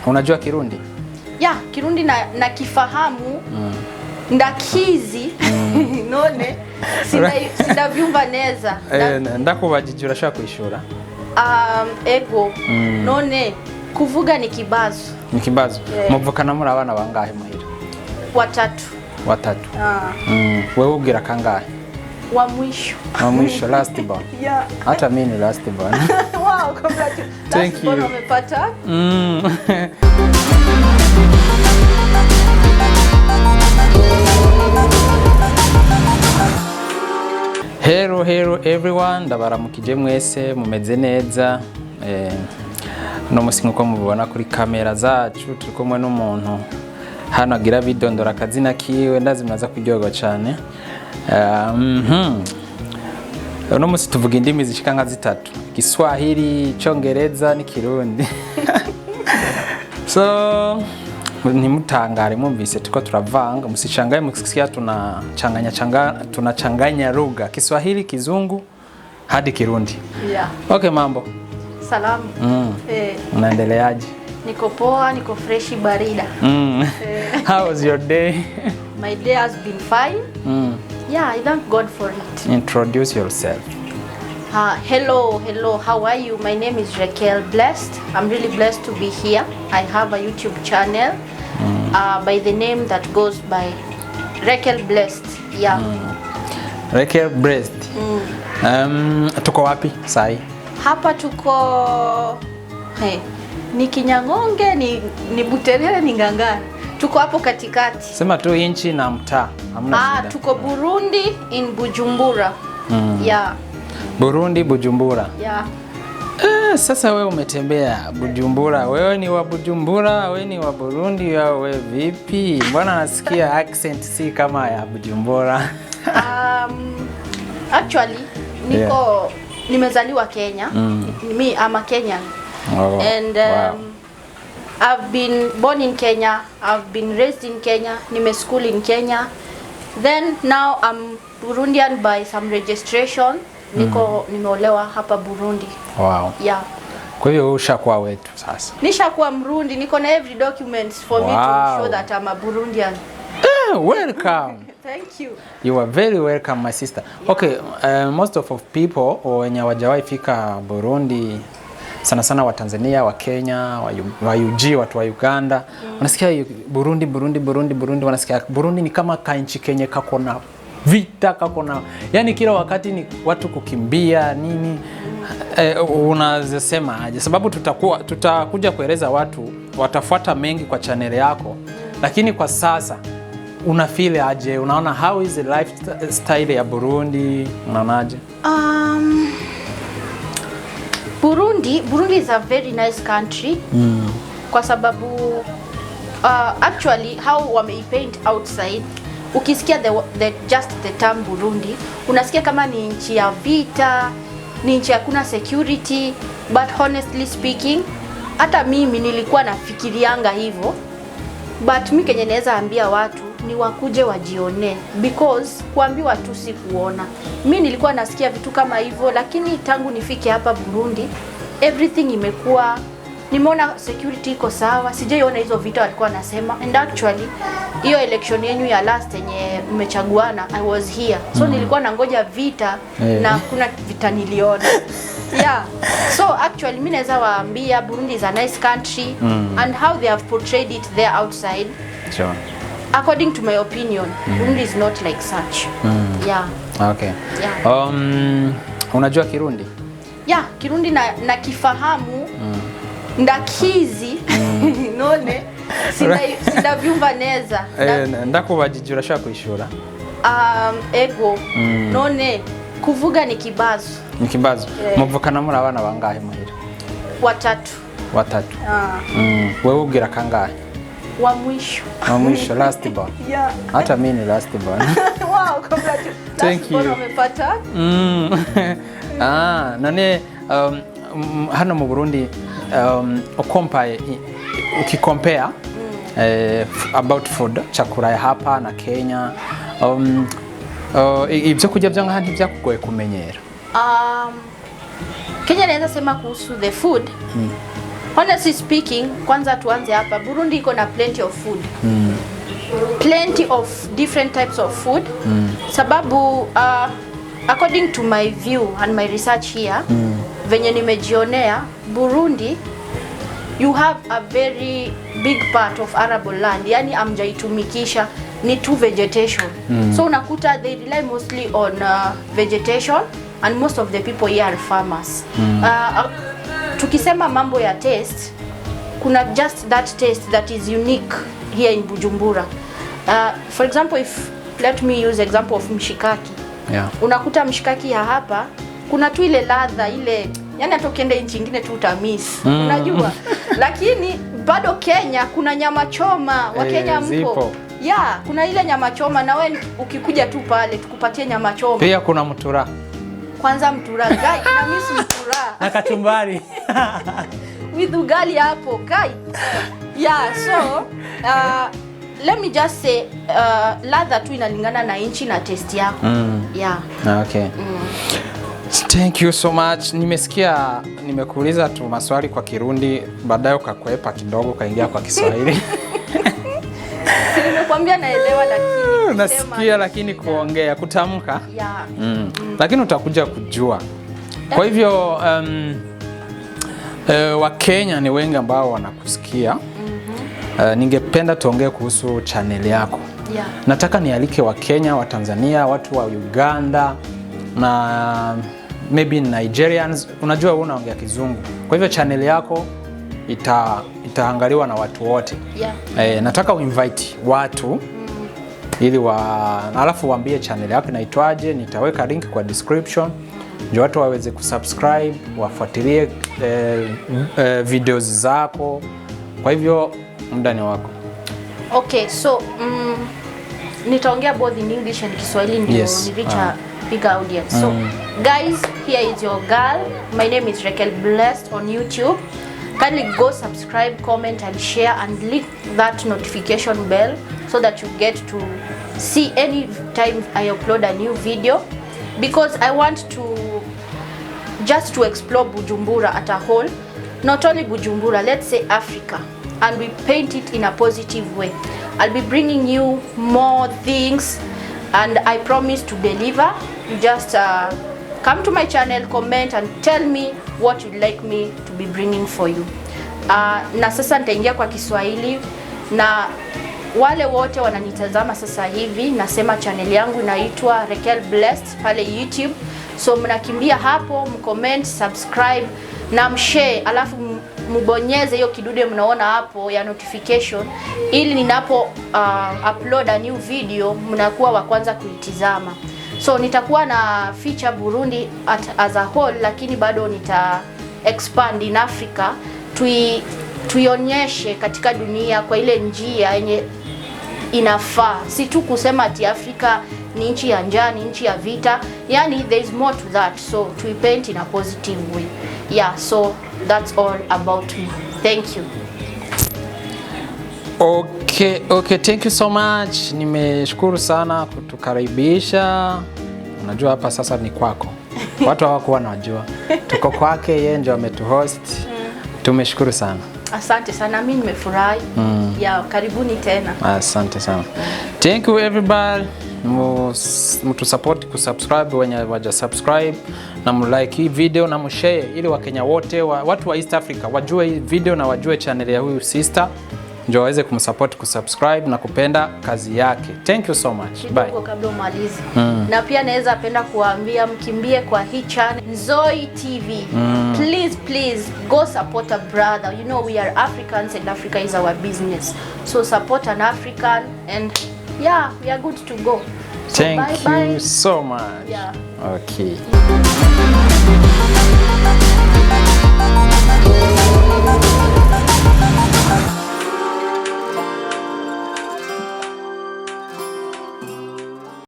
Unajua Kirundi? Yeah, Kirundi na kifahamu. Ndakizi. None sida vyumva neza. Ndakubajije urashaka kwishura? Ego. None kuvuga ni kibazo. Ni kibazo. Muvukana muri abana bangahe muhira? Watatu. Wewe ugira kangahe? Wa mwisho. Wa mwisho, last born. Yeah. Hata mimi ni last born. Wow, congratulations. Thank you. Umepata? Hello everyone, ndabaramukije mwese mumeze neza. No musi nkuko mubibona kuri kamera zacu turi kumwe n'umuntu hano agira bidondora akazina kiwe, ndazi mnaza kuryoherwa cyane. No musi tuvuga indimi zishika nka zitatu: Kiswahili, Congereza ni Kirundi. So nimutangare mwumvise tuko turavanga, musichangaye mukisikia tunachanganya lugha Kiswahili, Kizungu hadi Kirundi. Yeah. Okay, mambo. Salamu. Unaendeleaje? Niko poa, niko freshi barida. How was your day? My day has been fine. Yeah, I thank God for it. Introduce yourself. Hello, how are you? My name is Raquel Blessed. I'm really blessed to be here. I have a YouTube channel by the name that goes by Raquel Blessed. Yeah. Raquel Blessed. Tuko wapi sai? Hapa tuko ni Kinyangonge, ni Buterere, ni Ngangara. Tuko hapo katikati. Sema tu inchi na mtaa. Hamna shida. Tuko Burundi in Bujumbura. Yeah. Burundi, Bujumbura. Yeah. Sasa wewe umetembea Bujumbura. Wewe ni wa Bujumbura, wewe ni wa Burundi au wewe vipi? Mbona nasikia accent si kama ya Bujumbura? Actually, nimezaliwa Kenya. Me, I'm a Kenyan. Oh, and wow. I've been born in Kenya, I've been raised in Kenya, school in Kenya. Then now I'm Burundian by some registration. Nimeolewa hapa Burundi. Wow. Yeah. Kwa hiyo ushakuwa wetu sasa. Nishakuwa Mrundi, niko na every documents for me to show that I'm a Burundian. Welcome. Thank you. You are very welcome, my sister. Yeah. Okay, most of people wenye hawajawahi fika Burundi, sana sana wa Tanzania, wa Kenya, wa UG, watu wa Uganda, wanasikia Burundi, wanasikia Burundi ni kama kanchi Kenya kakona vita, kakona, yani kila wakati ni watu kukimbia nini. Unazesema aje? Sababu tutakuja kueleza watu, watafuata mengi kwa channel yako, lakini kwa sasa una feel aje? Unaona how is the lifestyle ya Burundi? Unaonaje? Burundi is a very nice country. Kwa sababu actually how wameipaint outside, ukisikia just the term Burundi, unasikia kama ni nchi ya vita, ni nchi hakuna security, but honestly speaking, hata mimi nilikuwa nafikirianga hivyo, but mimi kenye naweza ambia watu ni wakuje wajione, because kuambiwa tu si kuona. Mimi nilikuwa nasikia vitu kama hivyo, lakini tangu nifike hapa Burundi everything imekuwa, nimeona security iko sawa, sijaiona hizo vita walikuwa nasema. And actually hiyo election yenu ya last yenye mmechaguana, I was here, so nilikuwa nangoja vita na kuna vita niliona. Yeah. So actually mimi naweza waambia Burundi is a nice country, and how they have portrayed it there outside. Sure. According to my opinion, Burundi is not like such. Yeah. Okay. Yeah. Unajua Kirundi? Yeah, Kirundi na kifahamu. Ndakizi. None sida vyumva neza. Ndakubajije urashaka kwishura? Ego. None kuvuga ni kibazo. Ni kibazo. Muvukana muri abana bangahe muhira? Watatu. Wewe ugira kangahe? Wa mwisho. Wa mwisho, last born. Yeah. Hata mimi ni last born. Wow, congratulations. Thank you. Umepata? Nane hano mu Burundi ukicompare about food, chakula ya hapa na Kenya, ibyo kujya byanga handi byakugoye kumenyera? Kenya naweza sema kuhusu the food. Honestly speaking, kwanza tuanze hapa. Burundi iko na plenty of food. Plenty of different types of food. Sababu according to my view and my research here, venye nimejionea, Burundi you have a very big part of arable land. Yani amjaitumikisha ni tu vegetation. So unakuta they rely mostly on vegetation and most of the people here are farmers. Tukisema mambo ya taste, kuna just that taste that is unique here in Bujumbura. For example, if let me use example of mshikaki. Yeah. Unakuta mshikaki ya hapa kuna tu ile ladha ile, yani hata ukienda nchi nyingine tu utamiss. Unajua? Lakini bado Kenya kuna nyama choma. Wa Kenya mko. Yeah, kuna ile nyama choma na wewe ukikuja tu pale tukupatie nyama choma. Pia kuna mtura. Kwanza mtura guy, na miss mtura. Na kachumbari. With ugali hapo kai. Yeah, so let me just say ladha tu inalingana na inchi na taste yako. Yeah. Okay. Thank you so much. Nimesikia nimekuuliza tu maswali kwa Kirundi, baadaye ukakwepa kidogo kaingia kwa Kiswahili. Nimekwambia naelewa lakini nasikia lakini kuongea kutamka. Yeah. Lakini utakuja kujua. Kwa hivyo Wakenya ni wengi ambao wanakusikia. Ningependa tuongee kuhusu channel yako. Yeah. Nataka nialike Wakenya, wa Tanzania, watu wa Uganda na maybe Nigerians. Unajua wewe unaongea Kizungu. Kwa hivyo channel yako itaangaliwa na watu wote. Yeah. Nataka uinvite watu ili alafu waambie channel yako inaitwaje. Nitaweka link kwa description. Ndio watu waweze kusubscribe, wafuatilie videos zako. Kwa hivyo muda ni wako. Okay, so nitaongea both in English and Kiswahili ndio ni reach a big audience. So guys, here is your girl. My name is Raquel Blessed on YouTube. Kindly go subscribe, comment and share and click that notification bell so that you get to see any time I upload a new video, because I want to just to explore Bujumbura at a whole. Not only Bujumbura, let's say Africa, and we paint it in a positive way. I'll be bringing you more things and I promise to deliver. Just come to my channel, comment and tell me what you'd like me to be bringing for you. Na sasa nitaingia kwa Kiswahili, na wale wote wananitazama sasa hivi nasema channel yangu inaitwa Raquel Blessed pale YouTube. So mnakimbia hapo, mcomment, subscribe na mshare, alafu mbonyeze hiyo kidude mnaona hapo ya notification, ili ninapo upload a new video mnakuwa wa kwanza kuitizama. So nitakuwa na feature Burundi as a whole, lakini bado nita expand in Africa, tuionyeshe katika dunia kwa ile njia yenye inafaa. Si tu kusema ati Afrika ni nchi ya njaa, ni nchi ya vita. Yani there is more to that. So to paint in a positive way. Yeah, so that's all about me. Thank you. Okay, thank you so much. Nimeshukuru sana kutukaribisha. Unajua hapa sasa ni kwako. Watu hawakuwa wanajua. Tuko kwake, yeye ndio ametuhost. Tumeshukuru sana. Asante sana, mimi nimefurahi. Yeah, karibuni tena. Asante sana. Thank you everybody. Mtu support kusubscribe wenye waja subscribe, na mlike hii video na mshare ili Wakenya wote watu wa East Africa wajue hii video na wajue channel ya huyu sister, ndio waweze kumsupport kusubscribe na kupenda kazi yake. Thank you so much. Bye. Kabla umalize. Na pia naweza penda kuambia mkimbie kwa hii channel Zoe TV. Please go support a brother. You know we are Africans and Africa is our business. So support an African and yeah, we are good to go. So Thank you so much. Yeah. Okay.